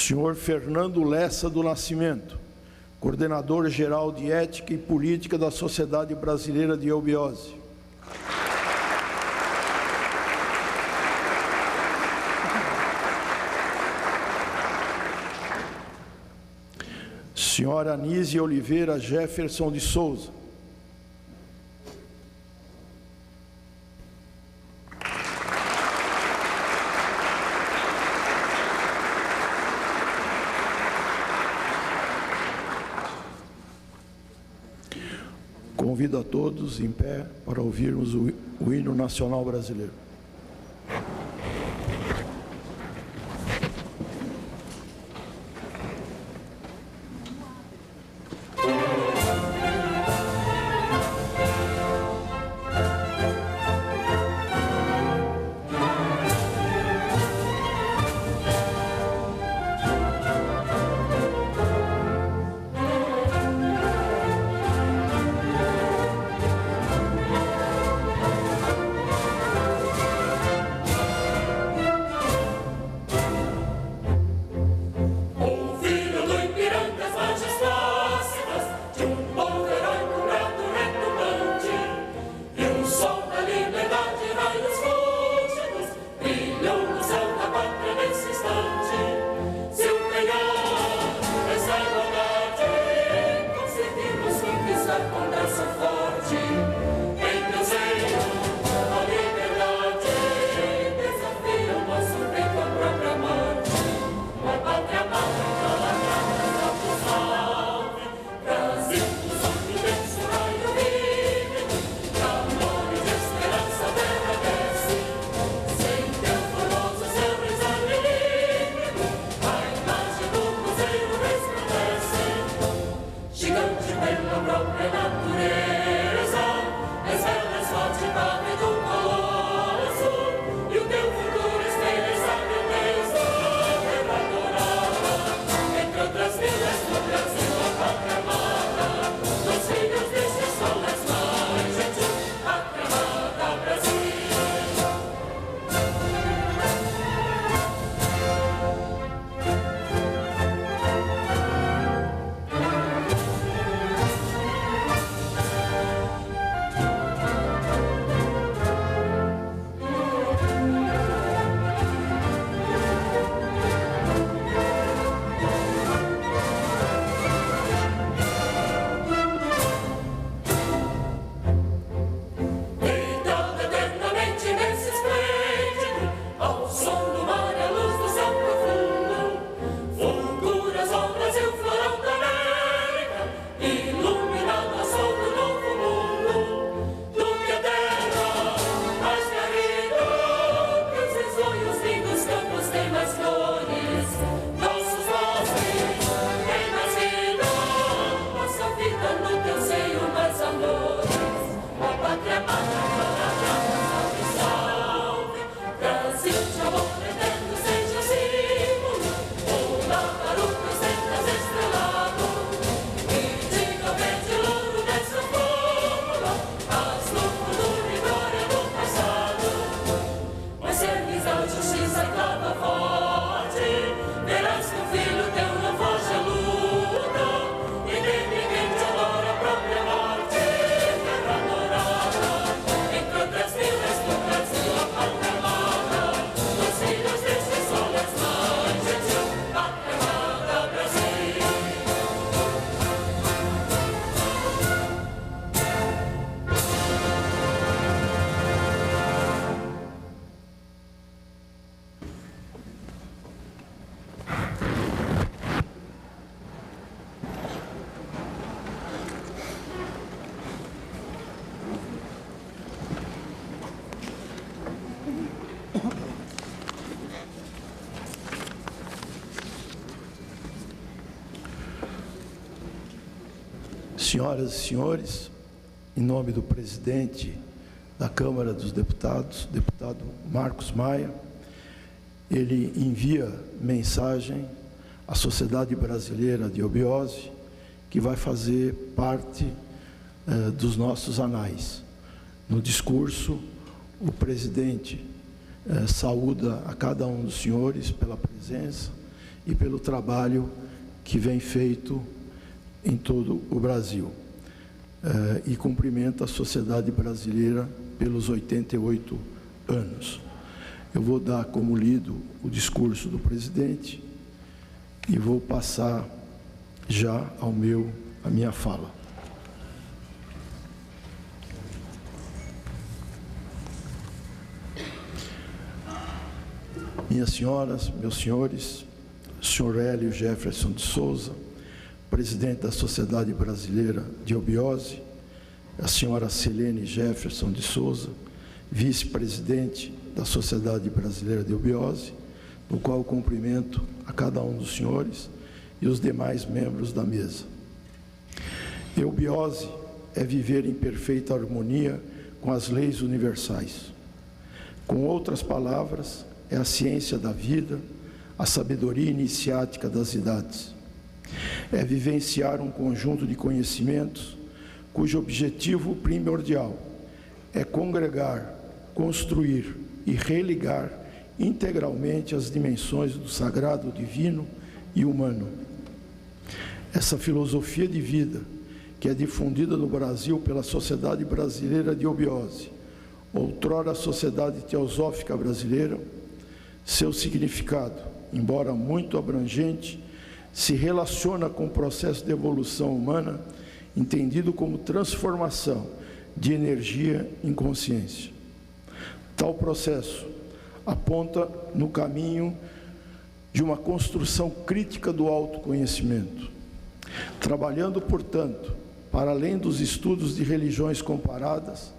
senhor Fernando Lessa do Nascimento, coordenador-geral de Ética e Política da Sociedade Brasileira de Eubiose. Senhora Anísia Oliveira Jefferson de Souza. Convido a todos em pé para ouvirmos o hino nacional brasileiro. Senhoras e senhores, em nome do presidente da Câmara dos Deputados, deputado Marcos Maia, ele envia mensagem à Sociedade Brasileira de Eubiose, que vai fazer parte dos nossos anais. No discurso, o presidente saúda a cada um dos senhores pela presença e pelo trabalho que vem feito em todo o Brasil. E cumprimento a sociedade brasileira pelos 88 anos. Eu vou dar como lido o discurso do presidente e vou passar já a minha fala. Minhas senhoras, meus senhores, senhor Hélio Jefferson de Souza, presidente da Sociedade Brasileira de Eubiose, a senhora Silene Jefferson de Souza, vice-presidente da Sociedade Brasileira de Eubiose, no qual eu cumprimento a cada um dos senhores e os demais membros da mesa. Eubiose é viver em perfeita harmonia com as leis universais. Com outras palavras, é a ciência da vida, a sabedoria iniciática das idades. É vivenciar um conjunto de conhecimentos cujo objetivo primordial é congregar, construir e religar integralmente as dimensões do sagrado, divino e humano. Essa filosofia de vida, que é difundida no Brasil pela Sociedade Brasileira de Eubiose, outrora a Sociedade Teosófica Brasileira, seu significado, embora muito abrangente, se relaciona com o processo de evolução humana, entendido como transformação de energia em consciência. Tal processo aponta no caminho de uma construção crítica do autoconhecimento. Trabalhando, portanto, para além dos estudos de religiões comparadas,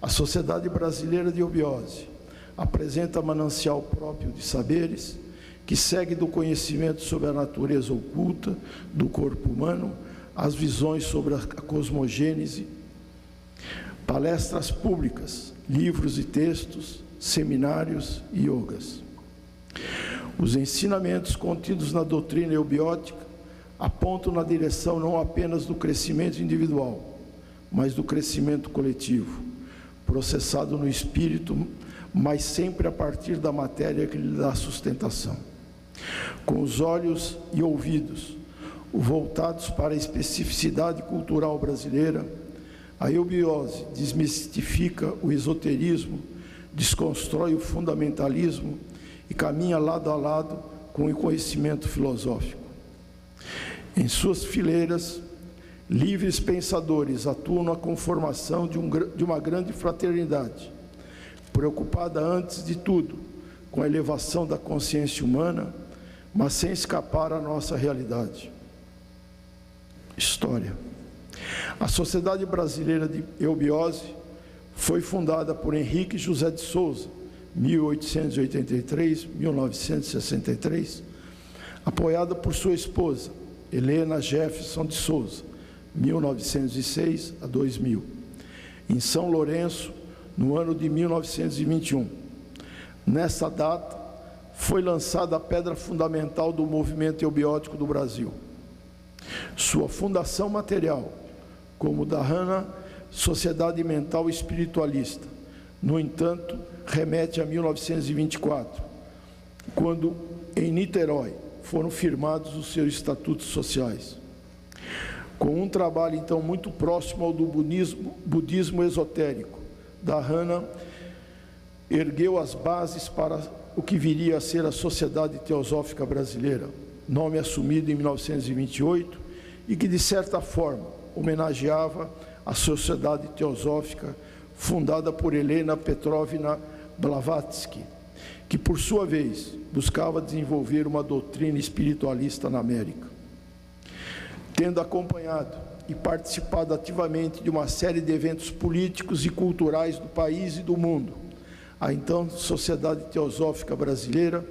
a Sociedade Brasileira de Eubiose apresenta manancial próprio de saberes, que segue do conhecimento sobre a natureza oculta do corpo humano, as visões sobre a cosmogênese, palestras públicas, livros e textos, seminários e yogas. Os ensinamentos contidos na doutrina eubiótica apontam na direção não apenas do crescimento individual, mas do crescimento coletivo, processado no espírito, mas sempre a partir da matéria que lhe dá sustentação. Com os olhos e ouvidos voltados para a especificidade cultural brasileira, a eubiose desmistifica o esoterismo, desconstrói o fundamentalismo e caminha lado a lado com o conhecimento filosófico. Em suas fileiras, livres pensadores atuam na conformação de uma grande fraternidade, preocupada antes de tudo com a elevação da consciência humana, mas sem escapar à nossa realidade. História. A Sociedade Brasileira de Eubiose foi fundada por Henrique José de Souza, 1883-1963, apoiada por sua esposa, Helena Jefferson de Souza, 1906 a 2000, em São Lourenço, no ano de 1921. Nessa data, foi lançada a pedra fundamental do movimento eubiótico do Brasil. Sua fundação material, como da Dharana Sociedade Mental Espiritualista, no entanto, remete a 1924, quando, em Niterói, foram firmados os seus estatutos sociais. Com um trabalho, então, muito próximo ao do budismo esotérico, Dharana ergueu as bases para o que viria a ser a Sociedade Teosófica Brasileira, nome assumido em 1928 e que, de certa forma, homenageava a Sociedade Teosófica fundada por Helena Petrovna Blavatsky, que, por sua vez, buscava desenvolver uma doutrina espiritualista na América. Tendo acompanhado e participado ativamente de uma série de eventos políticos e culturais do país e do mundo, a então Sociedade Teosófica Brasileira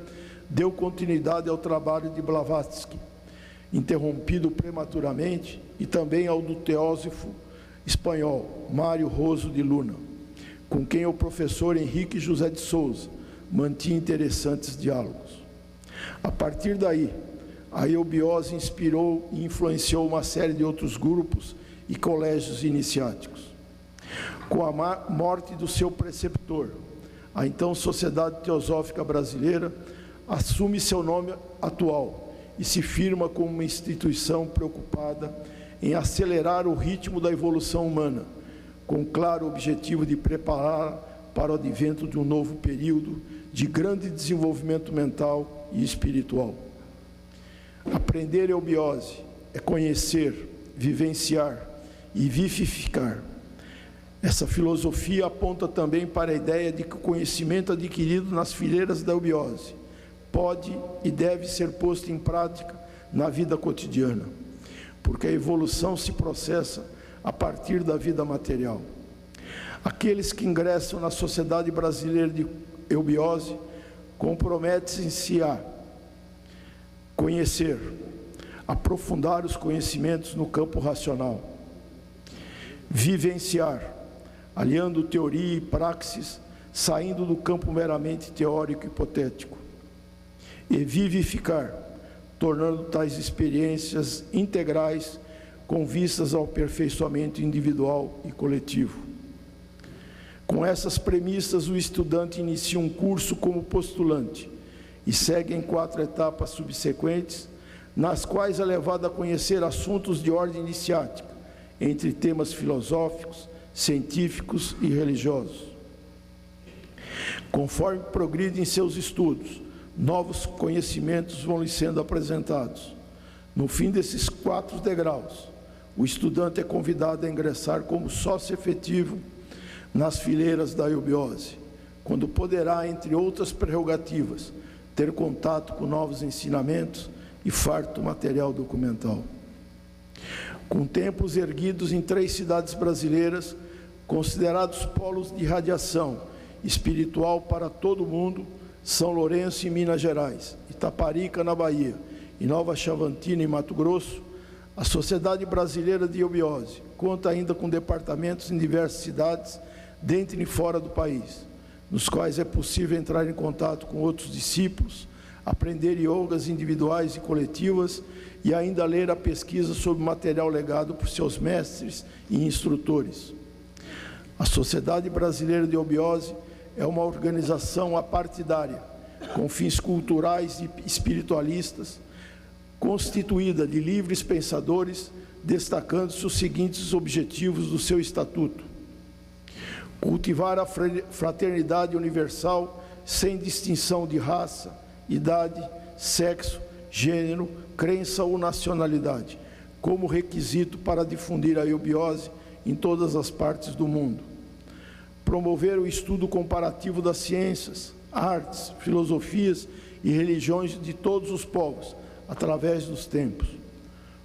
deu continuidade ao trabalho de Blavatsky, interrompido prematuramente, e também ao do teósofo espanhol Mário Roso de Luna, com quem o professor Henrique José de Souza mantinha interessantes diálogos. A partir daí, a eubiose inspirou e influenciou uma série de outros grupos e colégios iniciáticos. Com a morte do seu preceptor, a então Sociedade Teosófica Brasileira assume seu nome atual e se firma como uma instituição preocupada em acelerar o ritmo da evolução humana, com o claro objetivo de preparar para o advento de um novo período de grande desenvolvimento mental e espiritual. Aprender eubiose é conhecer, vivenciar e vivificar. Essa filosofia aponta também para a ideia de que o conhecimento adquirido nas fileiras da eubiose pode e deve ser posto em prática na vida cotidiana, porque a evolução se processa a partir da vida material. Aqueles que ingressam na Sociedade Brasileira de Eubiose comprometem-se a conhecer, aprofundar os conhecimentos no campo racional, vivenciar, aliando teoria e praxis, saindo do campo meramente teórico e hipotético, e vivificar, tornando tais experiências integrais com vistas ao aperfeiçoamento individual e coletivo. Com essas premissas, o estudante inicia um curso como postulante e segue em 4 etapas subsequentes, nas quais é levado a conhecer assuntos de ordem iniciática, entre temas filosóficos, científicos e religiosos. Conforme progride em seus estudos, novos conhecimentos vão lhe sendo apresentados. No fim desses 4 degraus, o estudante é convidado a ingressar como sócio efetivo nas fileiras da eubiose, quando poderá, entre outras prerrogativas, ter contato com novos ensinamentos e farto material documental. Com templos erguidos em 3 cidades brasileiras, considerados polos de radiação espiritual para todo o mundo, São Lourenço em Minas Gerais, Itaparica na Bahia e Nova Chavantina em Mato Grosso, a Sociedade Brasileira de Eubiose conta ainda com departamentos em diversas cidades, dentro e fora do país, nos quais é possível entrar em contato com outros discípulos, aprender yogas individuais e coletivas e ainda ler a pesquisa sobre material legado por seus mestres e instrutores. A Sociedade Brasileira de Eubiose é uma organização apartidária, com fins culturais e espiritualistas, constituída de livres pensadores, destacando-se os seguintes objetivos do seu estatuto: cultivar a fraternidade universal sem distinção de raça, idade, sexo, gênero, crença ou nacionalidade, como requisito para difundir a eubiose em todas as partes do mundo. Promover o estudo comparativo das ciências, artes, filosofias e religiões de todos os povos, através dos tempos.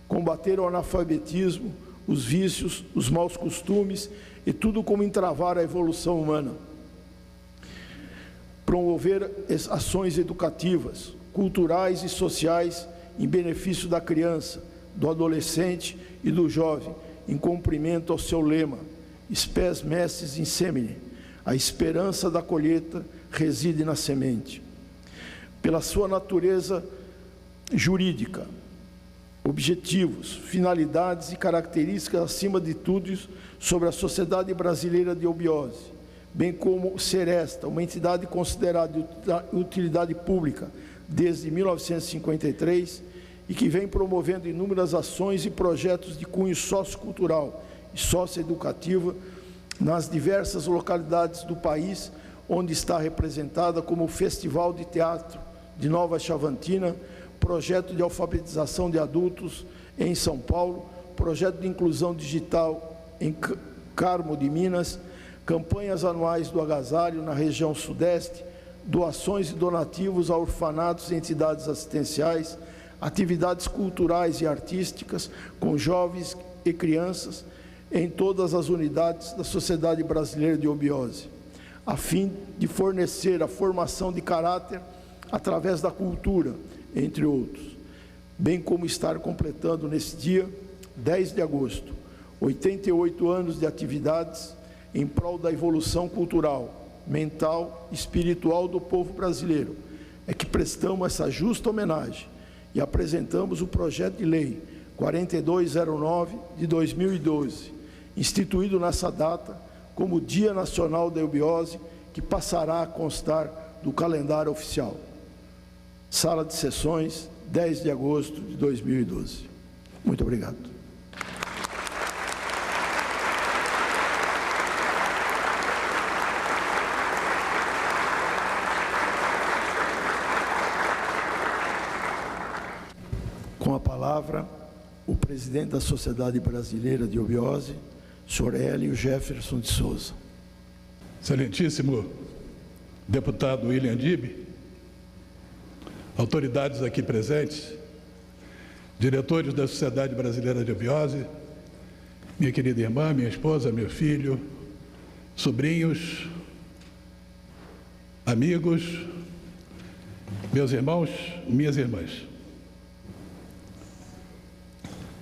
Combater o analfabetismo, os vícios, os maus costumes e tudo como entravar a evolução humana. Promover ações educativas, culturais e sociais em benefício da criança, do adolescente e do jovem, em cumprimento ao seu lema: spes mestres in semine, a esperança da colheita reside na semente. Pela sua natureza jurídica, objetivos, finalidades e características, acima de tudo, sobre a Sociedade Brasileira de Eubiose, bem como ser esta uma entidade considerada de utilidade pública desde 1953 e que vem promovendo inúmeras ações e projetos de cunho sociocultural e socioeducativa nas diversas localidades do país, onde está representada, como o Festival de Teatro de Nova Chavantina, projeto de alfabetização de adultos em São Paulo, projeto de inclusão digital em Carmo de Minas, campanhas anuais do agasalho na região sudeste, doações e donativos a orfanatos e entidades assistenciais, atividades culturais e artísticas com jovens e crianças em todas as unidades da Sociedade Brasileira de Eubiose, a fim de fornecer a formação de caráter através da cultura, entre outros, bem como estar completando nesse dia, 10 de agosto, 88 anos de atividades em prol da evolução cultural, mental e espiritual do povo brasileiro. É que prestamos essa justa homenagem e apresentamos o projeto de lei 4209 de 2012, instituído nessa data como Dia Nacional da Eubiose, que passará a constar do calendário oficial. Sala de sessões, 10 de agosto de 2012. Muito obrigado. Com a palavra, o presidente da Sociedade Brasileira de Obiose, senhor Hélio Jefferson de Souza. Excelentíssimo deputado William Dib, autoridades aqui presentes, diretores da Sociedade Brasileira de Obiose, minha querida irmã, minha esposa, meu filho, sobrinhos, amigos, meus irmãos, minhas irmãs.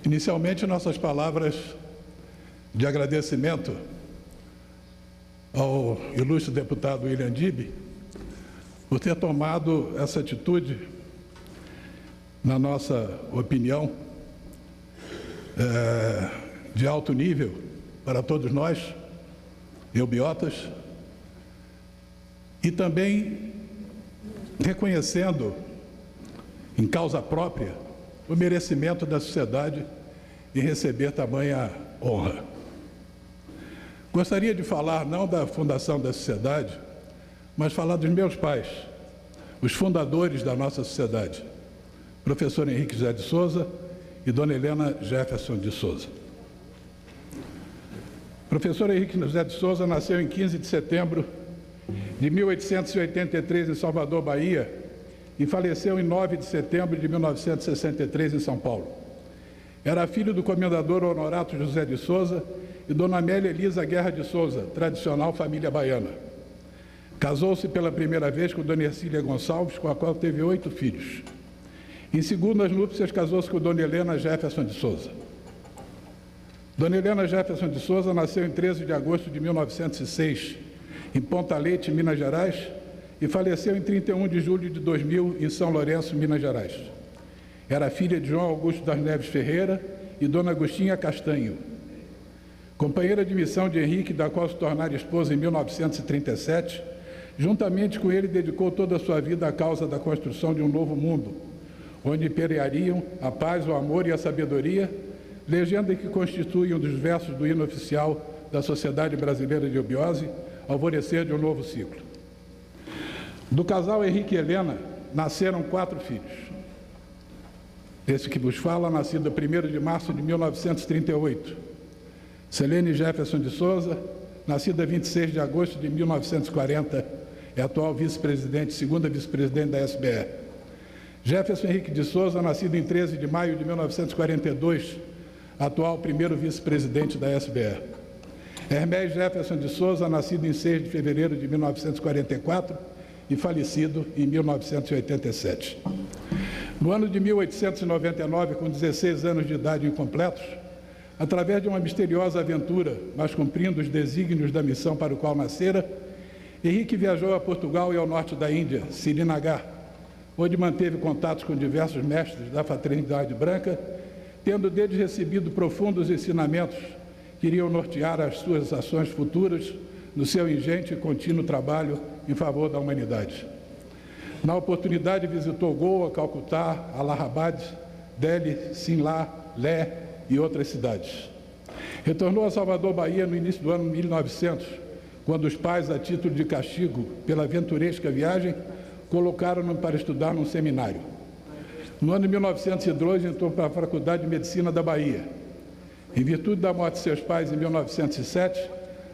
Inicialmente, nossas palavras de agradecimento ao ilustre deputado William Dib por ter tomado essa atitude, na nossa opinião, de alto nível para todos nós, eubiotas, e também reconhecendo em causa própria o merecimento da sociedade em receber tamanha honra. Gostaria de falar não da fundação da sociedade, mas falar dos meus pais, os fundadores da nossa sociedade, professor Henrique José de Souza e dona Helena Jefferson de Souza. Professor Henrique José de Souza nasceu em 15 de setembro de 1883 em Salvador, Bahia, e faleceu em 9 de setembro de 1963 em São Paulo. Era filho do comendador Honorato José de Souza e dona Amélia Elisa Guerra de Souza, tradicional família baiana. Casou-se pela primeira vez com dona Ercília Gonçalves, com a qual teve 8 filhos. Em segundas núpcias, casou-se com dona Helena Jefferson de Souza. Dona Helena Jefferson de Souza nasceu em 13 de agosto de 1906, em Ponta Leite, Minas Gerais, e faleceu em 31 de julho de 2000, em São Lourenço, Minas Gerais. Era filha de João Augusto das Neves Ferreira e dona Agostinha Castanho. Companheira de missão de Henrique, da qual se tornara esposa em 1937, juntamente com ele dedicou toda a sua vida à causa da construção de um novo mundo, onde imperariam a paz, o amor e a sabedoria, legenda que constitui um dos versos do hino oficial da Sociedade Brasileira de Obiose, Alvorecer de um Novo Ciclo. Do casal Henrique e Helena, nasceram 4 filhos. Esse que vos fala, nascido 1º de março de 1938. Selene Jefferson de Souza, nascida 26 de agosto de 1940, é atual vice-presidente, segunda vice-presidente da SBE. Jefferson Henrique de Souza, nascido em 13 de maio de 1942, atual primeiro vice-presidente da SBE. Hermés Jefferson de Souza, nascido em 6 de fevereiro de 1944 e falecido em 1987. No ano de 1899, com 16 anos de idade incompletos, através de uma misteriosa aventura, mas cumprindo os desígnios da missão para o qual nascera, Henrique viajou a Portugal e ao norte da Índia, Srinagar, onde manteve contatos com diversos mestres da fraternidade branca, tendo deles recebido profundos ensinamentos que iriam nortear as suas ações futuras no seu ingente e contínuo trabalho em favor da humanidade. Na oportunidade, visitou Goa, Calcutá, Allahabad, Delhi, Simla, Leh e outras cidades. Retornou a Salvador, Bahia, no início do ano 1900, quando os pais, a título de castigo pela aventuresca viagem, colocaram-no para estudar num seminário. No ano de 1902, entrou para a Faculdade de Medicina da Bahia. Em virtude da morte de seus pais em 1907,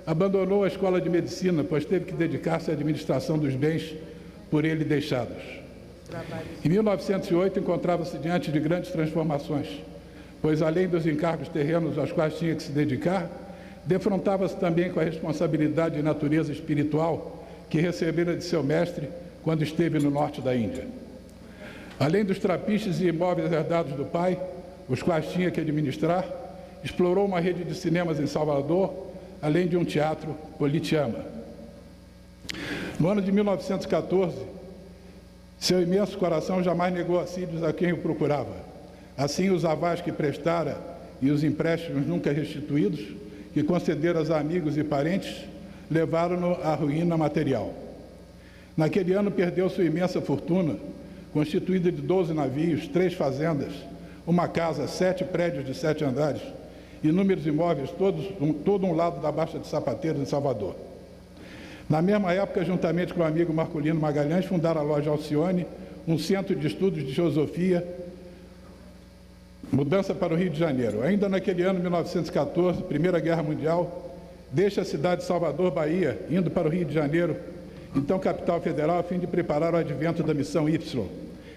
abandonou a escola de medicina, pois teve que dedicar-se à administração dos bens por ele deixados. Em 1908, encontrava-se diante de grandes transformações, pois, além dos encargos terrenos aos quais tinha que se dedicar, defrontava-se também com a responsabilidade de natureza espiritual que recebera de seu mestre quando esteve no norte da Índia. Além dos trapiches e imóveis herdados do pai, os quais tinha que administrar, explorou uma rede de cinemas em Salvador, além de um teatro, Politeama. No ano de 1914, seu imenso coração jamais negou assíduos a quem o procurava. Assim, os avais que prestara e os empréstimos nunca restituídos, que concedera a amigos e parentes, levaram-no à ruína material. Naquele ano, perdeu sua imensa fortuna, constituída de 12 navios, 3 fazendas, uma casa, 7 prédios de 7 andares, inúmeros imóveis, todo um lado da Baixa de Sapateiros, em Salvador. Na mesma época, juntamente com o amigo Marculino Magalhães, fundaram a loja Alcione, um centro de estudos de filosofia, mudança para o Rio de Janeiro. Ainda naquele ano, 1914, Primeira Guerra Mundial, deixa a cidade de Salvador, Bahia, indo para o Rio de Janeiro, então capital federal, a fim de preparar o advento da Missão Y,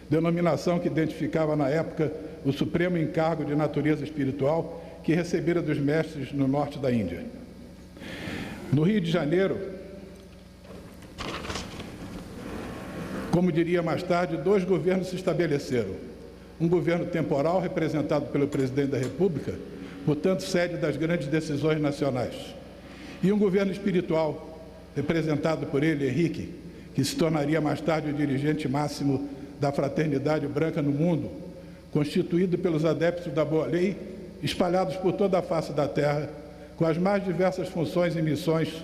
denominação que identificava na época o supremo encargo de natureza espiritual que recebera dos mestres no norte da Índia. No Rio de Janeiro, como diria mais tarde, 2 governos se estabeleceram. Um governo temporal, representado pelo presidente da República, portanto, sede das grandes decisões nacionais. E um governo espiritual, representado por ele, Henrique, que se tornaria mais tarde o dirigente máximo da fraternidade branca no mundo, constituído pelos adeptos da boa lei, espalhados por toda a face da terra, com as mais diversas funções e missões,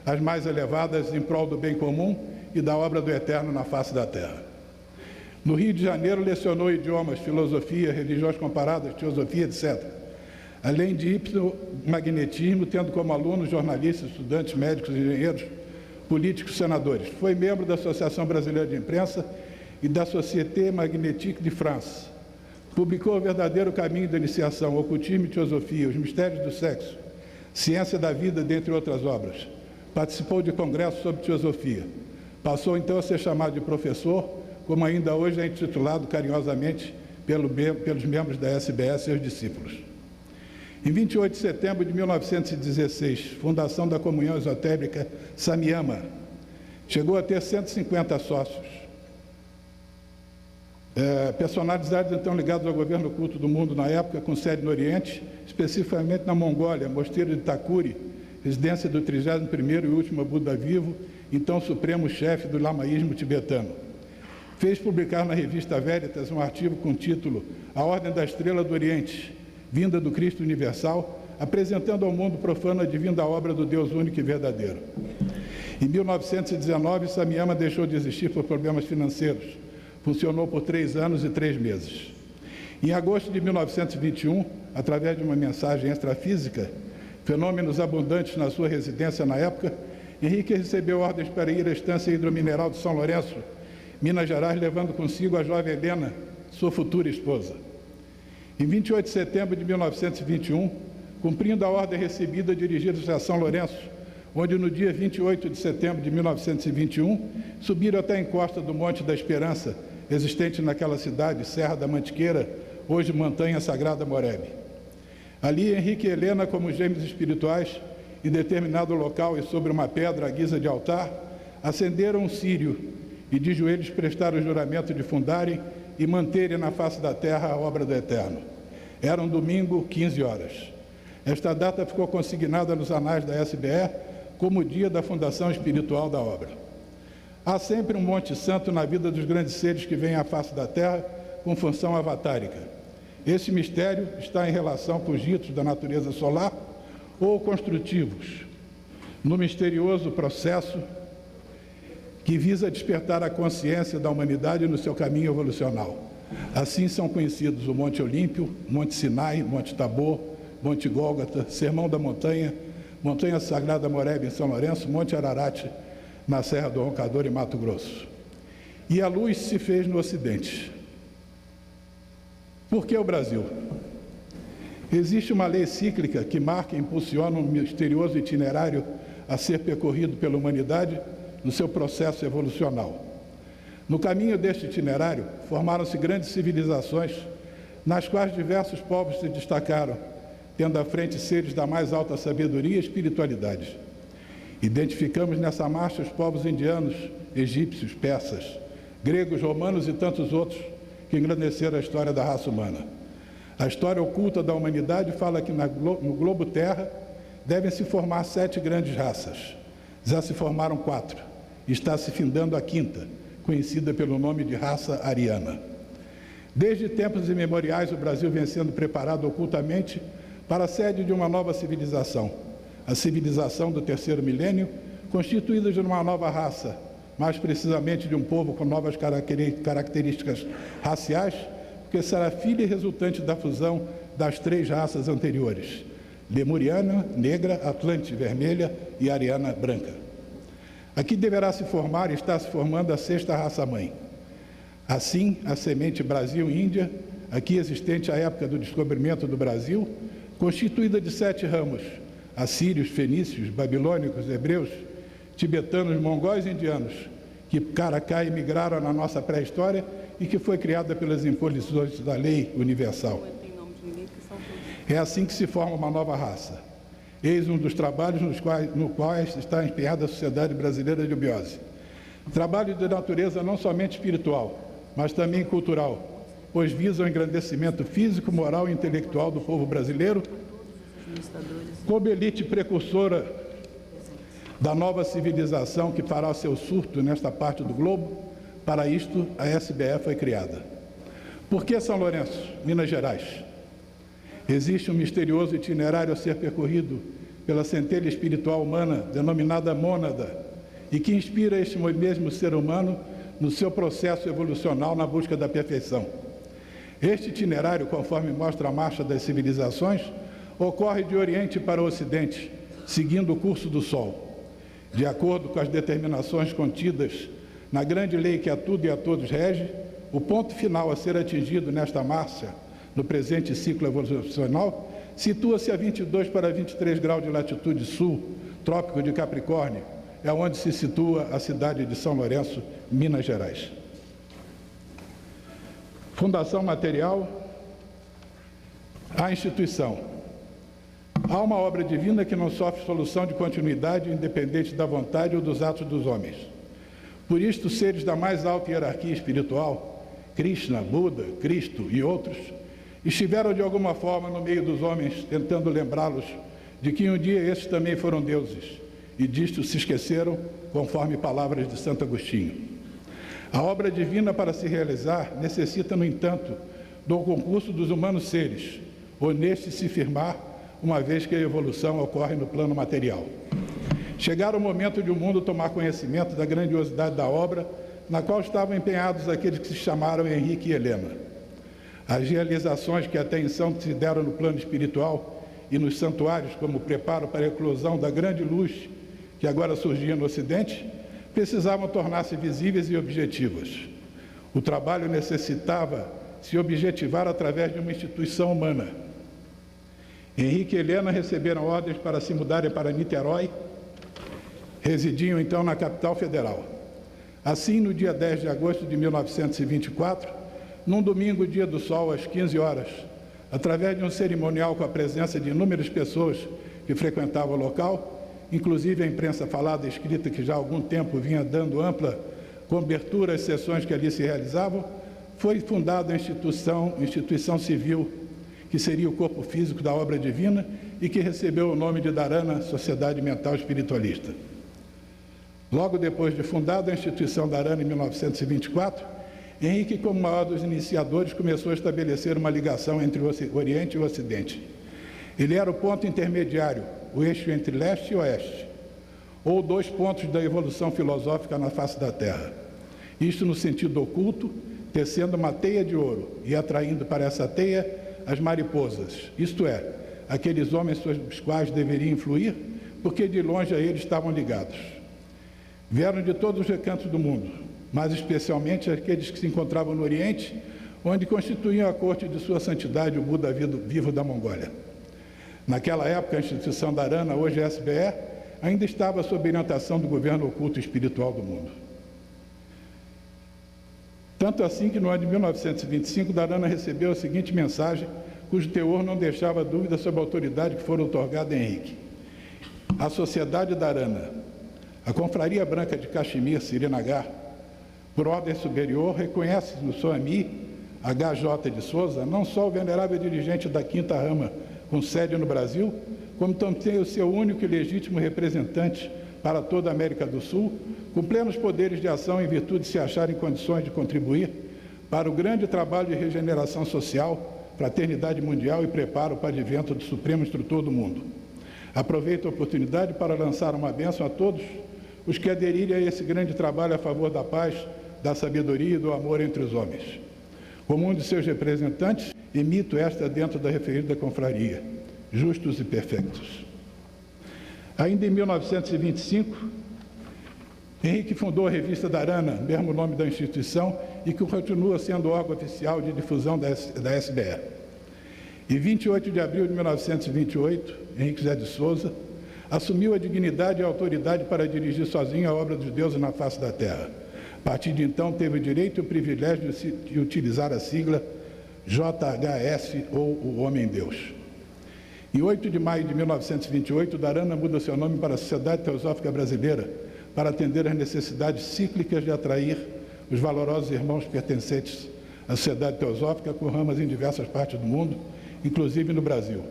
as mais elevadas em prol do bem comum e da obra do Eterno na face da terra. No Rio de Janeiro, lecionou idiomas, filosofia, religiões comparadas, teosofia, etc., além de hipnomagnetismo, tendo como alunos jornalistas, estudantes, médicos, engenheiros, políticos, senadores. Foi membro da Associação Brasileira de Imprensa e da Société Magnétique de France. Publicou O Verdadeiro Caminho da Iniciação, Ocultismo e Teosofia, Os Mistérios do Sexo, Ciência da Vida, dentre outras obras. Participou de congressos sobre teosofia. Passou então a ser chamado de professor, como ainda hoje é intitulado carinhosamente pelos membros da SBS e seus discípulos. Em 28 de setembro de 1916, fundação da Comunhão Esotérica Samyama, chegou a ter 150 sócios. Personalidades então ligadas ao governo oculto do mundo na época, com sede no Oriente, especificamente na Mongólia, Mosteiro de Thakuri, residência do 31º e último Buda vivo, então supremo chefe do lamaísmo tibetano. Fez publicar na revista Veritas um artigo com o título A Ordem da Estrela do Oriente, vinda do Cristo Universal, apresentando ao mundo profano a divina obra do Deus único e verdadeiro. Em 1919, Samyama deixou de existir por problemas financeiros. Funcionou por 3 anos e 3 meses. Em agosto de 1921, através de uma mensagem extrafísica, fenômenos abundantes na sua residência na época, Henrique recebeu ordens para ir à estância hidromineral de São Lourenço, Minas Gerais, levando consigo a jovem Helena, sua futura esposa. Em 28 de setembro de 1921, cumprindo a ordem recebida, dirigidos a São Lourenço, onde no dia 28 de setembro de 1921, subiram até a encosta do Monte da Esperança, existente naquela cidade, Serra da Mantiqueira, hoje Montanha Sagrada Morebe. Ali, Henrique e Helena, como gêmeos espirituais, em determinado local e sobre uma pedra à guisa de altar, acenderam um círio e de joelhos prestaram o juramento de fundarem e manterem na face da terra a obra do Eterno. Era um domingo, 15 horas. Esta data ficou consignada nos anais da SBE como o dia da fundação espiritual da obra. Há sempre um monte santo na vida dos grandes seres que vêm à face da terra com função avatárica. Esse mistério está em relação com os ritos da natureza solar ou construtivos, no misterioso processo que visa despertar a consciência da humanidade no seu caminho evolucional. Assim são conhecidos o Monte Olímpio, Monte Sinai, Monte Tabor, Monte Gólgota, Sermão da Montanha, Montanha Sagrada Morebe em São Lourenço, Monte Ararat na Serra do Roncador em Mato Grosso. E a luz se fez no Ocidente. Por que o Brasil? Existe uma lei cíclica que marca e impulsiona um misterioso itinerário a ser percorrido pela humanidade no seu processo evolucional. No caminho deste itinerário, formaram-se grandes civilizações, nas quais diversos povos se destacaram, tendo à frente seres da mais alta sabedoria e espiritualidade. Identificamos nessa marcha os povos indianos, egípcios, persas, gregos, romanos e tantos outros que engrandeceram a história da raça humana. A história oculta da humanidade fala que no globo Terra devem se formar 7 grandes raças. Já se formaram 4. Está se findando a 5ª, conhecida pelo nome de raça ariana. Desde tempos imemoriais, o Brasil vem sendo preparado ocultamente para a sede de uma nova civilização, a civilização do 3º milênio, constituída de uma nova raça, mais precisamente de um povo com novas características raciais, porque será filha e resultante da fusão das 3 raças anteriores: lemuriana, negra, atlante, vermelha e ariana, branca. Aqui deverá se formar e está se formando a 6ª raça-mãe. Assim, a semente Brasil-Índia, aqui existente à época do descobrimento do Brasil, constituída de 7 ramos: assírios, fenícios, babilônicos, hebreus, tibetanos, mongóis e indianos, que cara a cara migraram na nossa pré-história e que foi criada pelas imposições da lei universal. É assim que se forma uma nova raça. Eis um dos trabalhos no quais está empenhada a Sociedade Brasileira de Biose. Trabalho de natureza não somente espiritual, mas também cultural, pois visa o engrandecimento físico, moral e intelectual do povo brasileiro, como elite precursora da nova civilização que fará seu surto nesta parte do globo. Para isto, a SBE foi criada. Por que São Lourenço, Minas Gerais? Existe um misterioso itinerário a ser percorrido pela centelha espiritual humana, denominada mônada, e que inspira este mesmo ser humano no seu processo evolucional na busca da perfeição. Este itinerário, conforme mostra a marcha das civilizações, ocorre de Oriente para o Ocidente, seguindo o curso do Sol. De acordo com as determinações contidas na grande lei que a tudo e a todos rege, o ponto final a ser atingido nesta marcha, no presente ciclo evolucional, situa-se a 22 para 23 graus de latitude sul, trópico de Capricórnio, é onde se situa a cidade de São Lourenço, Minas Gerais. Fundação material, a instituição. Há uma obra divina que não sofre solução de continuidade independente da vontade ou dos atos dos homens. Por isto, seres da mais alta hierarquia espiritual, Krishna, Buda, Cristo e outros, estiveram de alguma forma no meio dos homens, tentando lembrá-los de que um dia esses também foram deuses, e disto se esqueceram, conforme palavras de Santo Agostinho. A obra divina, para se realizar, necessita, no entanto, do concurso dos humanos seres, ou neste se firmar, uma vez que a evolução ocorre no plano material. Chegara o momento de o mundo tomar conhecimento da grandiosidade da obra, na qual estavam empenhados aqueles que se chamaram Henrique e Helena. As realizações que até então se deram no plano espiritual e nos santuários, como preparo para a eclosão da grande luz que agora surgia no Ocidente, precisavam tornar-se visíveis e objetivas. O trabalho necessitava se objetivar através de uma instituição humana. Henrique e Helena receberam ordens para se mudarem para Niterói, residiam então na capital federal. Assim, no dia 10 de agosto de 1924, num domingo, dia do sol, às 15 horas, através de um cerimonial com a presença de inúmeras pessoas que frequentavam o local, inclusive a imprensa falada e escrita que já há algum tempo vinha dando ampla cobertura às sessões que ali se realizavam, foi fundada a instituição civil, que seria o corpo físico da obra divina e que recebeu o nome de Dharana, Sociedade Mental Espiritualista. Logo depois de fundada a instituição Dharana em 1924, Henrique, como maior dos iniciadores, começou a estabelecer uma ligação entre o Oriente e o Ocidente. Ele era o ponto intermediário, o eixo entre leste e oeste, ou 2 pontos da evolução filosófica na face da Terra. Isto no sentido oculto, tecendo uma teia de ouro e atraindo para essa teia as mariposas, isto é, aqueles homens sobre os quais deveria influir, porque de longe a eles estavam ligados. Vieram de todos os recantos do mundo, mas especialmente aqueles que se encontravam no Oriente, onde constituíam a corte de sua santidade, o Buda vivo da Mongólia. Naquela época, a instituição Dharana, hoje SBE, ainda estava sob orientação do governo oculto e espiritual do mundo. Tanto assim que no ano de 1925, Dharana recebeu a seguinte mensagem, cujo teor não deixava dúvida sobre a autoridade que fora otorgada a Henrique. A Sociedade Dharana, a Confraria Branca de Caxemir, Srinagar, por ordem superior, reconhece no Swami H.J. de Souza não só o venerável dirigente da 5ª Rama, com sede no Brasil, como também o seu único e legítimo representante para toda a América do Sul, com plenos poderes de ação em virtude de se achar em condições de contribuir para o grande trabalho de regeneração social, fraternidade mundial e preparo para o advento do Supremo Instrutor do Mundo. Aproveito a oportunidade para lançar uma bênção a todos os que aderirem a esse grande trabalho a favor da paz, da sabedoria e do amor entre os homens. Como um de seus representantes, emito esta dentro da referida confraria, justos e perfeitos. Ainda em 1925, Henrique fundou a revista Darana, mesmo nome da instituição, e que continua sendo órgão oficial de difusão da SBE. Em 28 de abril de 1928, Henrique José de Souza assumiu a dignidade e a autoridade para dirigir sozinho a obra dos deuses na face da terra. A partir de então, teve o direito e o privilégio de utilizar a sigla JHS, ou o Homem-Deus. Em 8 de maio de 1928, Darana muda seu nome para a Sociedade Teosófica Brasileira, para atender às necessidades cíclicas de atrair os valorosos irmãos pertencentes à Sociedade Teosófica, com ramas em diversas partes do mundo, inclusive no Brasil.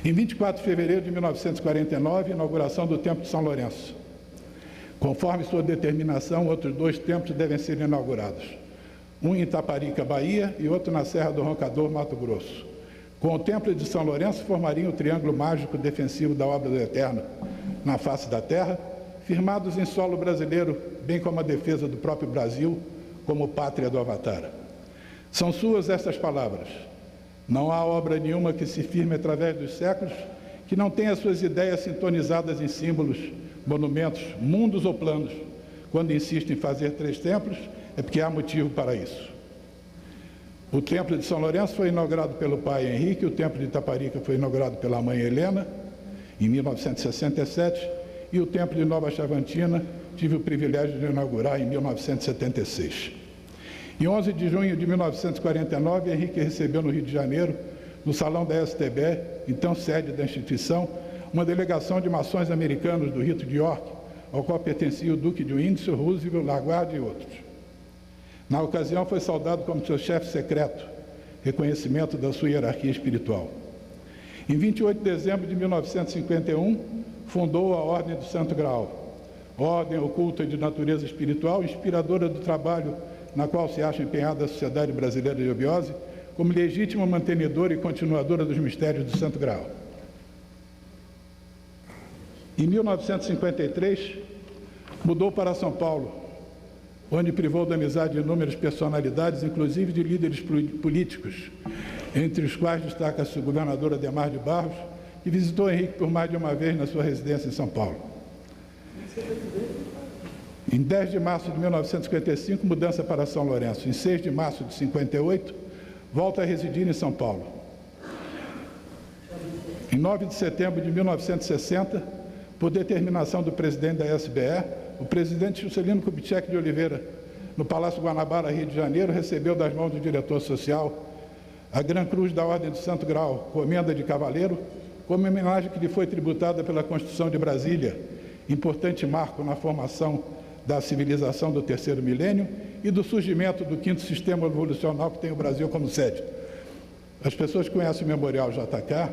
Em 24 de fevereiro de 1949, inauguração do Templo de São Lourenço. Conforme sua determinação, outros 2 templos devem ser inaugurados. Um em Itaparica, Bahia, e outro na Serra do Roncador, Mato Grosso. Com o Templo de São Lourenço, formariam o triângulo mágico defensivo da obra do Eterno na face da terra, firmados em solo brasileiro, bem como a defesa do próprio Brasil como pátria do Avatar. São suas estas palavras: não há obra nenhuma que se firme através dos séculos que não tenha suas ideias sintonizadas em símbolos, monumentos, mundos ou planos. Quando insiste em fazer 3 templos, é porque há motivo para isso. O Templo de São Lourenço foi inaugurado pelo pai Henrique, o Templo de Itaparica foi inaugurado pela mãe Helena, em 1967, e o Templo de Nova Chavantina tive o privilégio de inaugurar em 1976. Em 11 de junho de 1949, Henrique recebeu no Rio de Janeiro, no Salão da STB, então sede da instituição, uma delegação de maçons americanos do Rito de York, ao qual pertencia o Duque de Windsor, Roosevelt, LaGuardia e outros. Na ocasião, foi saudado como seu chefe secreto, reconhecimento da sua hierarquia espiritual. Em 28 de dezembro de 1951, fundou a Ordem do Santo Graal, ordem oculta de natureza espiritual, inspiradora do trabalho na qual se acha empenhada a Sociedade Brasileira de Obiose, como legítima mantenedora e continuadora dos mistérios do Santo Graal. Em 1953, mudou para São Paulo, onde privou da amizade de inúmeras personalidades, inclusive de líderes políticos, entre os quais destaca-se o governador Adhemar de Barros, que visitou Henrique por mais de uma vez na sua residência em São Paulo. Em 10 de março de 1955, mudança para São Lourenço. Em 6 de março de 58, volta a residir em São Paulo. Em 9 de setembro de 1960, por determinação do presidente da SBE, o presidente Juscelino Kubitschek de Oliveira, no Palácio Guanabara, Rio de Janeiro, recebeu das mãos do diretor social a Gran Cruz da Ordem do Santo Graal, comenda de cavaleiro, como homenagem que lhe foi tributada pela Constituição de Brasília, importante marco na formação da civilização do 3º milênio e do surgimento do 5º sistema evolucional que tem o Brasil como sede. As pessoas que conhecem o Memorial JK,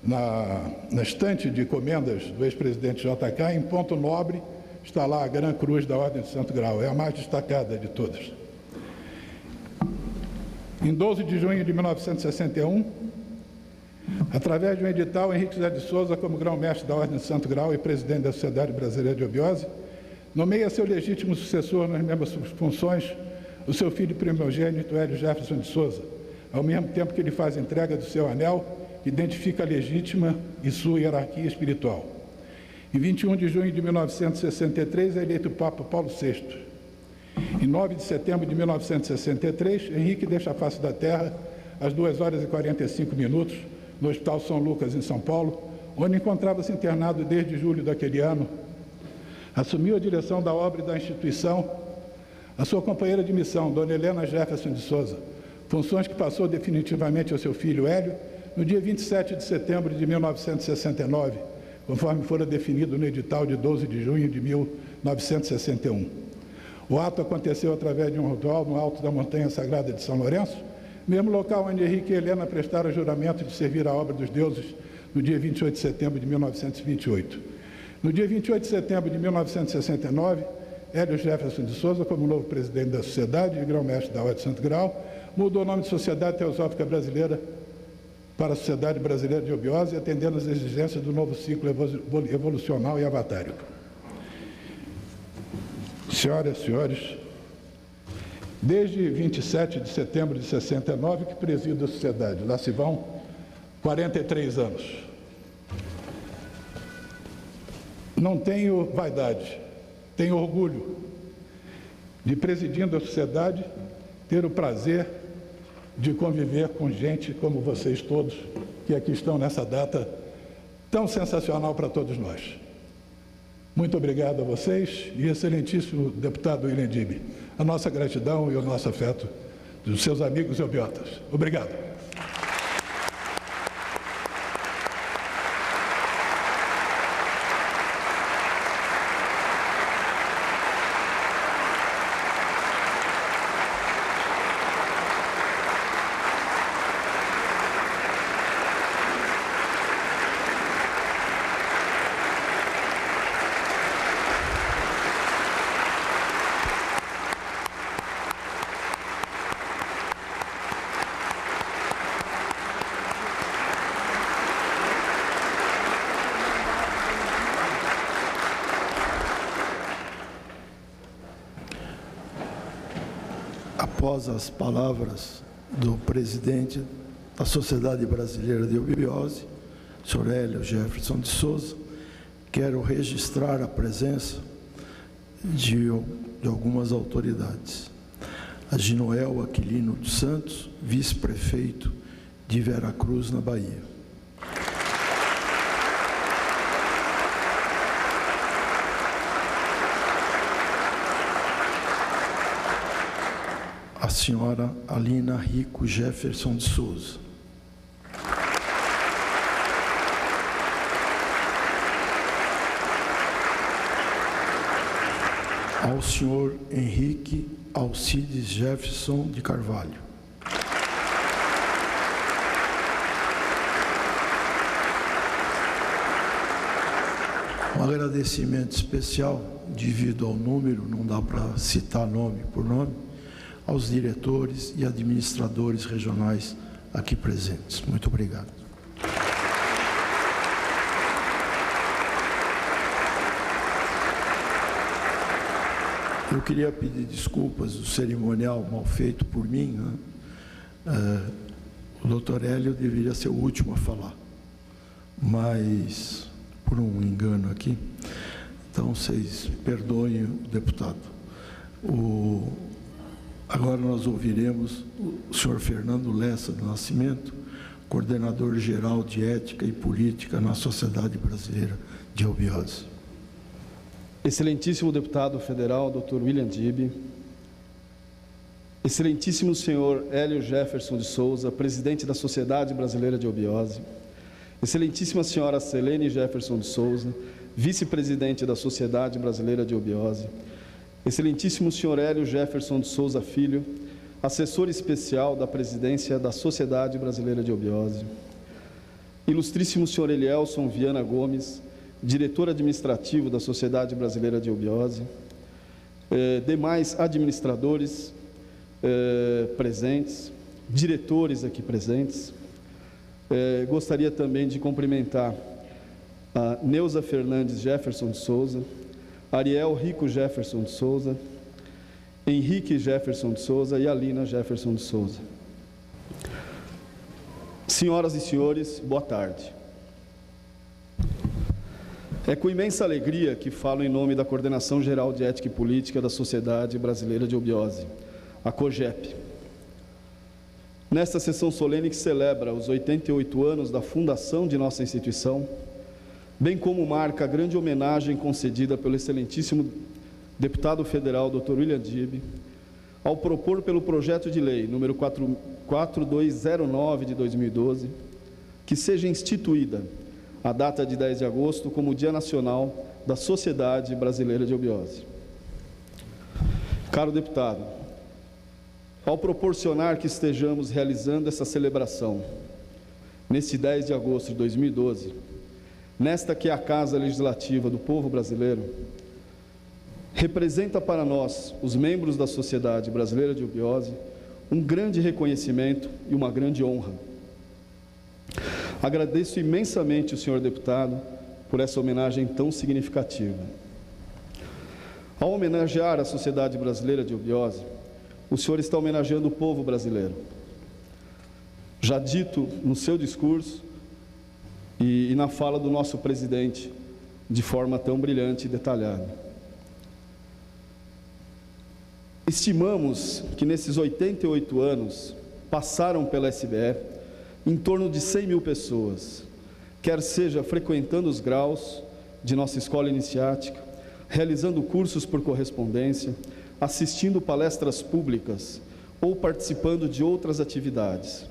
na estante de comendas do ex-presidente JK, em ponto nobre, está lá a Gran Cruz da Ordem do Santo Graal, é a mais destacada de todas. Em 12 de junho de 1961, através de um edital, Henrique José de Souza, como grão-mestre da Ordem do Santo Graal e presidente da Sociedade Brasileira de Obiose, nomeia seu legítimo sucessor nas mesmas funções o seu filho primogênito, Hélio Jefferson de Souza, ao mesmo tempo que ele faz entrega do seu anel, que identifica a legítima e sua hierarquia espiritual. Em 21 de junho de 1963, é eleito Papa Paulo VI. Em 9 de setembro de 1963, Henrique deixa a face da terra às 2 horas e 45 minutos, no Hospital São Lucas, em São Paulo, onde encontrava-se internado desde julho daquele ano. Assumiu a direção da obra e da instituição a sua companheira de missão, Dona Helena Jefferson de Souza, funções que passou definitivamente ao seu filho Hélio no dia 27 de setembro de 1969, conforme fora definido no edital de 12 de junho de 1961. O ato aconteceu através de um ritual no alto da Montanha Sagrada de São Lourenço, mesmo local onde Henrique e Helena prestaram juramento de servir a obra dos deuses no dia 28 de setembro de 1928. No dia 28 de setembro de 1969, Hélio Jefferson de Souza, como novo presidente da Sociedade e grão-mestre da Ordem do Santo Graal, mudou o nome de Sociedade Teosófica Brasileira para a Sociedade Brasileira de Obiose, atendendo às exigências do novo ciclo evolucional e avatárico. Senhoras e senhores, desde 27 de setembro de 69 que presido a sociedade, lá se vão 43 anos. Não tenho vaidade, tenho orgulho de, presidindo a sociedade, ter o prazer de conviver com gente como vocês todos, que aqui estão nessa data tão sensacional para todos nós. Muito obrigado a vocês e excelentíssimo deputado William Dib. A nossa gratidão e o nosso afeto dos seus amigos eubiotas. Obrigado. Após as palavras do presidente da Sociedade Brasileira de Eubiose, Sr. Hélio Jefferson de Souza, quero registrar a presença de algumas autoridades. A Ginoel Aquilino dos Santos, vice-prefeito de Veracruz, na Bahia. A senhora Alina Rico Jefferson de Souza. Ao senhor Henrique Alcides Jefferson de Carvalho. Um agradecimento especial, devido ao número, não dá para citar nome por nome, aos diretores e administradores regionais aqui presentes. Muito obrigado. Eu queria pedir desculpas do cerimonial mal feito por mim, né? O doutor Hélio deveria ser o último a falar, mas por um engano aqui, então vocês perdoem o deputado. Agora nós ouviremos o senhor Fernando Lessa do Nascimento, coordenador-geral de Ética e Política na Sociedade Brasileira de Eubiose. Excelentíssimo deputado federal, Dr. William Dib, excelentíssimo senhor Hélio Jefferson de Souza, presidente da Sociedade Brasileira de Eubiose, excelentíssima senhora Selene Jefferson de Souza, vice-presidente da Sociedade Brasileira de Eubiose, excelentíssimo senhor Hélio Jefferson de Souza Filho, assessor especial da presidência da Sociedade Brasileira de Eubiose, ilustríssimo senhor Elielson Viana Gomes, diretor administrativo da Sociedade Brasileira de Eubiose, demais administradores presentes, diretores aqui presentes. Gostaria também de cumprimentar a Neuza Fernandes Jefferson de Souza, Ariel Rico Jefferson de Souza, Henrique Jefferson de Souza e Alina Jefferson de Souza. Senhoras e senhores, boa tarde. É com imensa alegria que falo em nome da Coordenação Geral de Ética e Política da Sociedade Brasileira de Eubiose, a COGEP. Nesta sessão solene que celebra os 88 anos da fundação de nossa instituição, bem como marca a grande homenagem concedida pelo excelentíssimo deputado federal Dr. William Dib, ao propor pelo projeto de lei número 4209 de 2012, que seja instituída a data de 10 de agosto como Dia Nacional da Sociedade Brasileira de Eubiose. Caro deputado, ao proporcionar que estejamos realizando essa celebração neste 10 de agosto de 2012, nesta que é a Casa Legislativa do povo brasileiro, representa para nós, os membros da Sociedade Brasileira de Eubiose, um grande reconhecimento e uma grande honra. Agradeço imensamente o senhor deputado por essa homenagem tão significativa. Ao homenagear a Sociedade Brasileira de Obiose, o senhor está homenageando o povo brasileiro. Já dito no seu discurso e na fala do nosso presidente, de forma tão brilhante e detalhada. Estimamos que nesses 88 anos passaram pela SBE em torno de 100 mil pessoas, quer seja frequentando os graus de nossa escola iniciática, realizando cursos por correspondência, assistindo palestras públicas ou participando de outras atividades.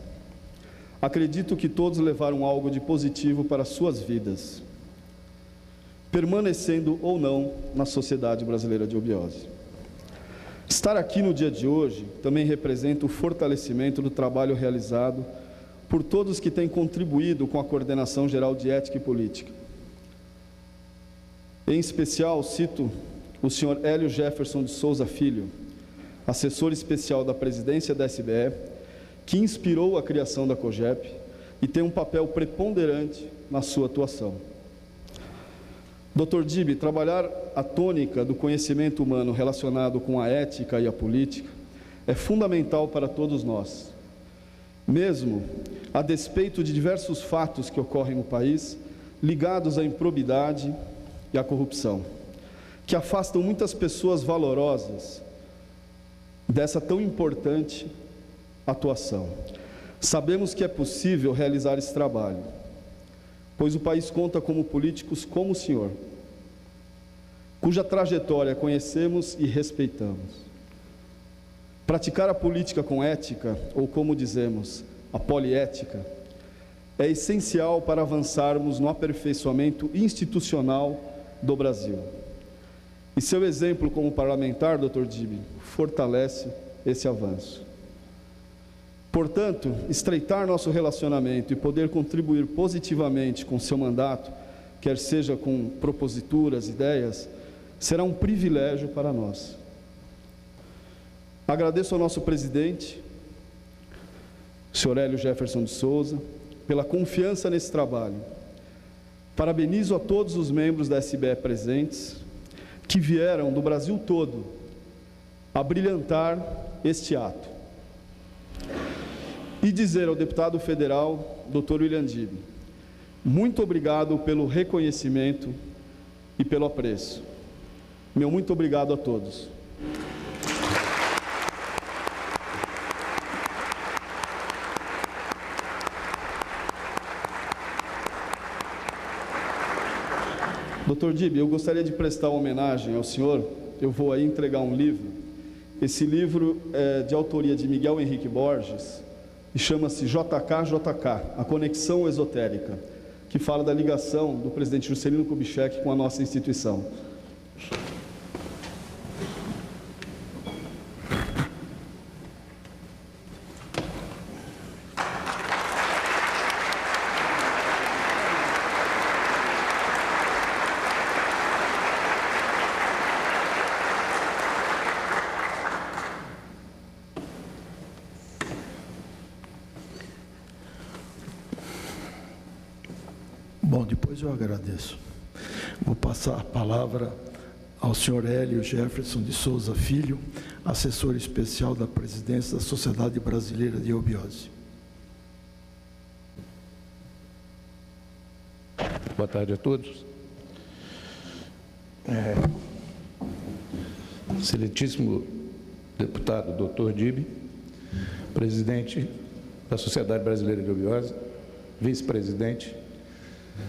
Acredito que todos levaram algo de positivo para suas vidas, permanecendo ou não na Sociedade Brasileira de Obiose. Estar aqui no dia de hoje também representa o fortalecimento do trabalho realizado por todos que têm contribuído com a Coordenação Geral de Ética e Política. Em especial, cito o senhor Hélio Jefferson de Souza Filho, assessor especial da presidência da SBE, que inspirou a criação da COGEP e tem um papel preponderante na sua atuação. Dr. Dib, trabalhar a tônica do conhecimento humano relacionado com a ética e a política é fundamental para todos nós. Mesmo a despeito de diversos fatos que ocorrem no país, ligados à improbidade e à corrupção, que afastam muitas pessoas valorosas dessa tão importante atuação. Sabemos que é possível realizar esse trabalho, pois o país conta com políticos como o senhor, cuja trajetória conhecemos e respeitamos. Praticar a política com ética, ou como dizemos, a poliética, é essencial para avançarmos no aperfeiçoamento institucional do Brasil. E seu exemplo como parlamentar, Dr. Dib, fortalece esse avanço. Portanto, estreitar nosso relacionamento e poder contribuir positivamente com seu mandato, quer seja com proposituras, ideias, será um privilégio para nós. Agradeço ao nosso presidente, o senhor Hélio Jefferson de Souza, pela confiança nesse trabalho. Parabenizo a todos os membros da SBE presentes, que vieram do Brasil todo a brilhantar este ato. E dizer ao deputado federal, Dr. William Dib, muito obrigado pelo reconhecimento e pelo apreço. Meu muito obrigado a todos. Dr. Dib, eu gostaria de prestar uma homenagem ao senhor. Eu vou aí entregar um livro. Esse livro é de autoria de Miguel Henrique Borges e chama-se JK, a Conexão Esotérica, que fala da ligação do presidente Juscelino Kubitschek com a nossa instituição. Bom, depois eu agradeço. Vou passar a palavra ao senhor Hélio Jefferson de Souza Filho, assessor especial da presidência da Sociedade Brasileira de Obiose. Boa tarde a todos. Excelentíssimo deputado Dr. Dib, presidente da Sociedade Brasileira de Obiose, vice-presidente,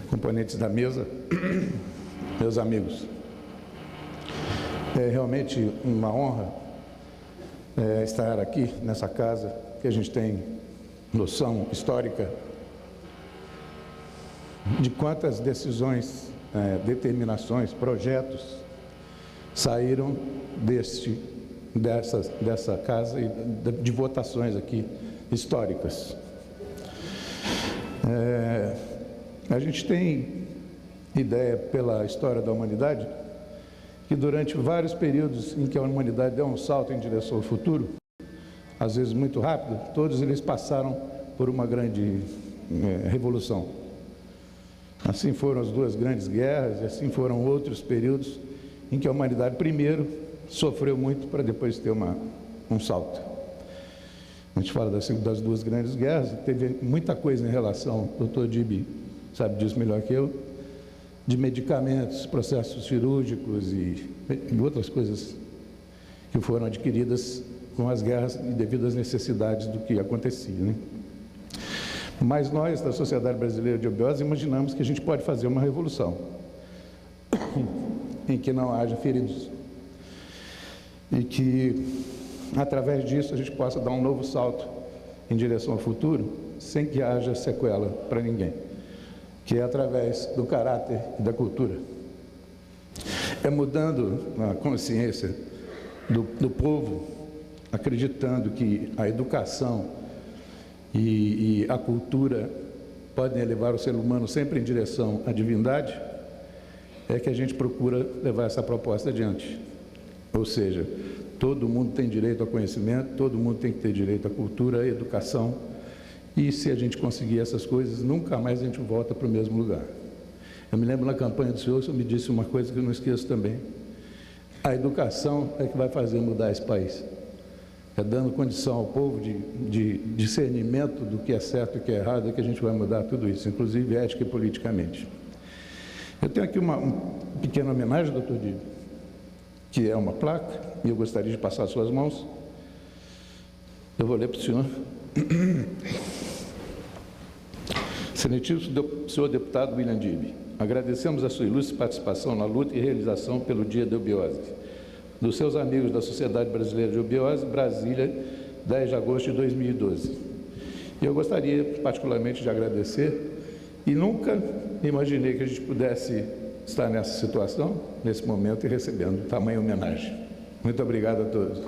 componentes da mesa, meus amigos. É realmente uma honra estar aqui nessa casa, que a gente tem noção histórica de quantas decisões, determinações, projetos saíram dessa casa e de votações aqui históricas. A gente tem ideia pela história da humanidade que durante vários períodos em que a humanidade deu um salto em direção ao futuro, às vezes muito rápido, todos eles passaram por uma grande revolução. Assim foram as duas grandes guerras, e assim foram outros períodos em que a humanidade primeiro sofreu muito para depois ter um salto. A gente fala das duas grandes guerras, teve muita coisa em relação, o Dr. Dib sabe disso melhor que eu, de medicamentos, processos cirúrgicos e outras coisas que foram adquiridas com as guerras e devido às necessidades do que acontecia, né? Mas nós, da Sociedade Brasileira de Obiose, imaginamos que a gente pode fazer uma revolução em que não haja feridos e que, através disso, a gente possa dar um novo salto em direção ao futuro sem que haja sequela para ninguém, que é através do caráter e da cultura. É mudando a consciência do povo, acreditando que a educação e a cultura podem elevar o ser humano sempre em direção à divindade, é que a gente procura levar essa proposta adiante. Ou seja, todo mundo tem direito ao conhecimento, todo mundo tem que ter direito à cultura, à educação, e se a gente conseguir essas coisas, nunca mais a gente volta para o mesmo lugar. Eu me lembro na campanha do senhor, o senhor me disse uma coisa que eu não esqueço também. A educação é que vai fazer mudar esse país. É dando condição ao povo de discernimento do que é certo e o que é errado, é que a gente vai mudar tudo isso, inclusive ética e politicamente. Eu tenho aqui uma pequena homenagem, doutor Dib, que é uma placa, e eu gostaria de passar às suas mãos. Eu vou ler para o senhor. Excelentíssimo senhor deputado William Dib, agradecemos a sua ilustre participação na luta e realização pelo Dia da Obiose, dos seus amigos da Sociedade Brasileira de Obiose, Brasília, 10 de agosto de 2012. E eu gostaria particularmente de agradecer, e nunca imaginei que a gente pudesse estar nessa situação, nesse momento, e recebendo tamanha homenagem. Muito obrigado a todos.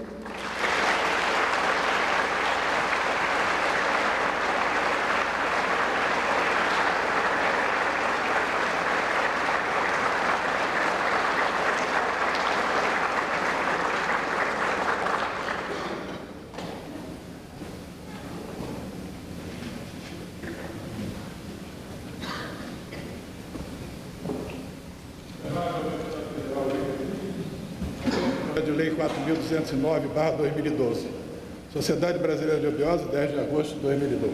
De Lei 4.209/2012. Sociedade Brasileira de Obiose, 10 de agosto de 2012.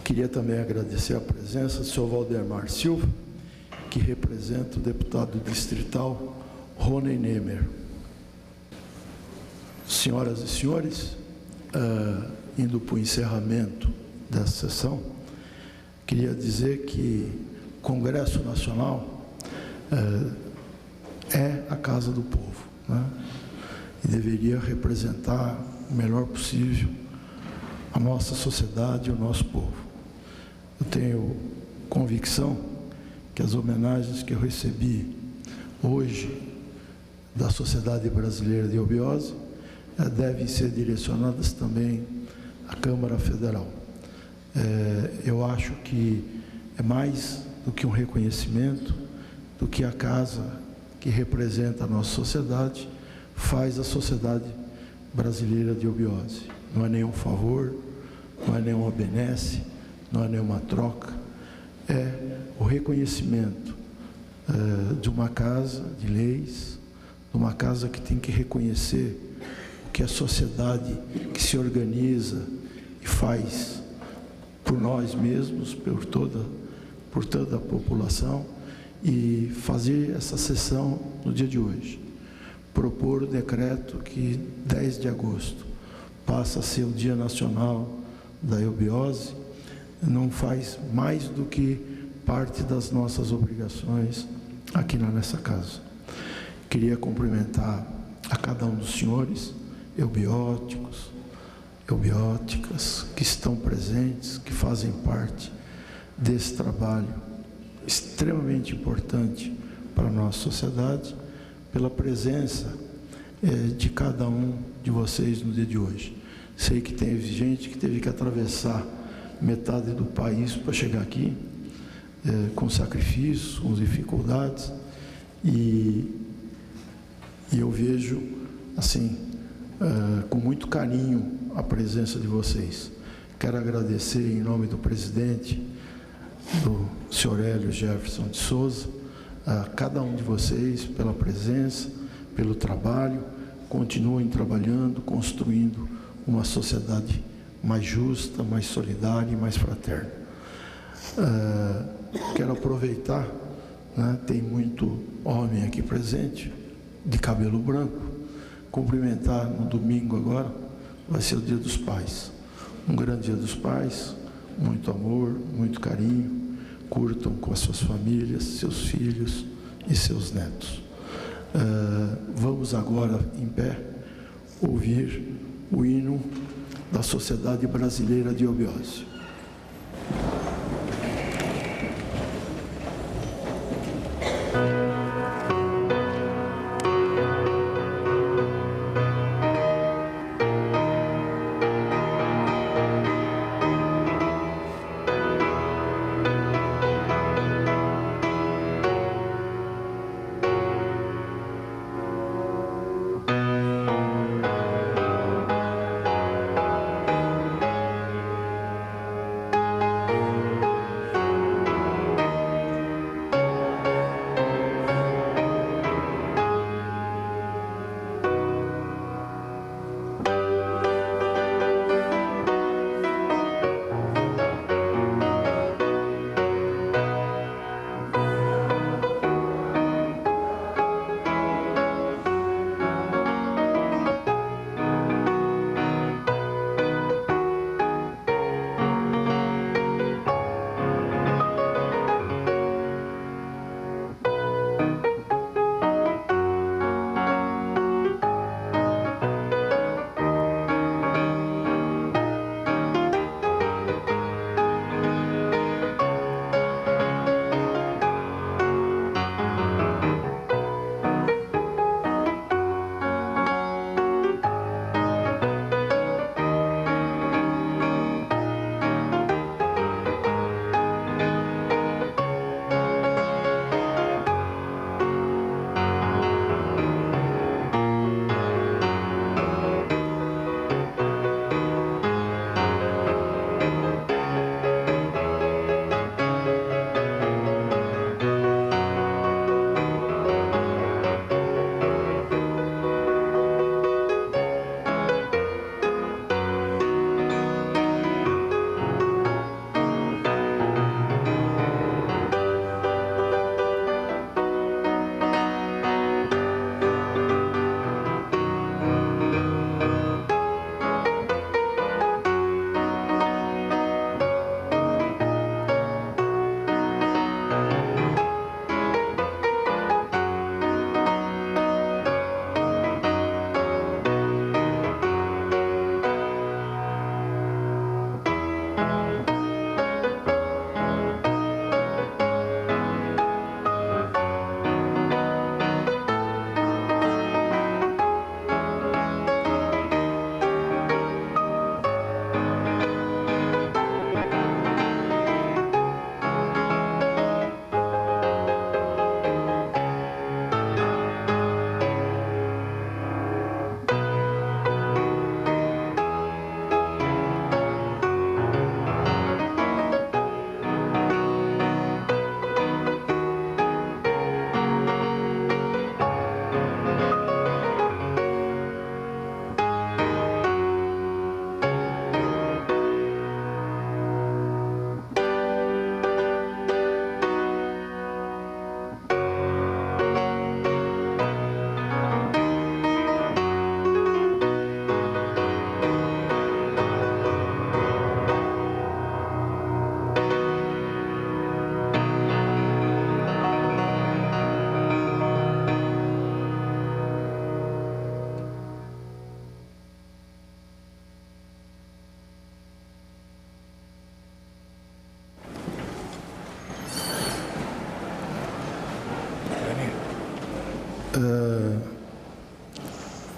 Queria também agradecer a presença do senhor Valdemar Silva, que representa o deputado distrital Rony Nemer. Senhoras e senhores, indo para o encerramento dessa sessão, queria dizer que o Congresso Nacional é a casa do povo, né? E deveria representar o melhor possível a nossa sociedade e o nosso povo. Eu tenho convicção que as homenagens que eu recebi hoje da Sociedade Brasileira de Obiose devem ser direcionadas também à Câmara Federal. Eu acho que é mais do que um reconhecimento, do que a casa que representa a nossa sociedade faz a Sociedade Brasileira de Obiose. Não é nenhum favor, não é nenhuma benesse, não é nenhuma troca, é o reconhecimento de uma casa de leis, de uma casa que tem que reconhecer o que a sociedade que se organiza e faz por nós mesmos, por toda a população, e fazer essa sessão no dia de hoje. Propor o decreto que 10 de agosto passa a ser o Dia Nacional da Obiose, não faz mais do que parte das nossas obrigações aqui nessa casa. Queria cumprimentar a cada um dos senhores eubióticos, eubióticas que estão presentes, que fazem parte desse trabalho extremamente importante para a nossa sociedade, pela presença de cada um de vocês no dia de hoje. Sei que teve gente que teve que atravessar metade do país para chegar aqui, com sacrifícios, com dificuldades, E eu vejo, assim, com muito carinho a presença de vocês. Quero agradecer em nome do presidente, do senhor Hélio Jefferson de Souza, a cada um de vocês pela presença, pelo trabalho. Continuem trabalhando, construindo uma sociedade mais justa, mais solidária e mais fraterna. Quero aproveitar, né, tem muito homem aqui presente, de cabelo branco, cumprimentar no domingo agora, vai ser o Dia dos Pais. Um grande Dia dos Pais, muito amor, muito carinho, curtam com as suas famílias, seus filhos e seus netos. Vamos agora, em pé, ouvir o hino da Sociedade Brasileira de Obiose.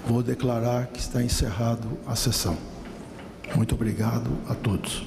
Vou declarar que está encerrado a sessão. Muito obrigado a todos.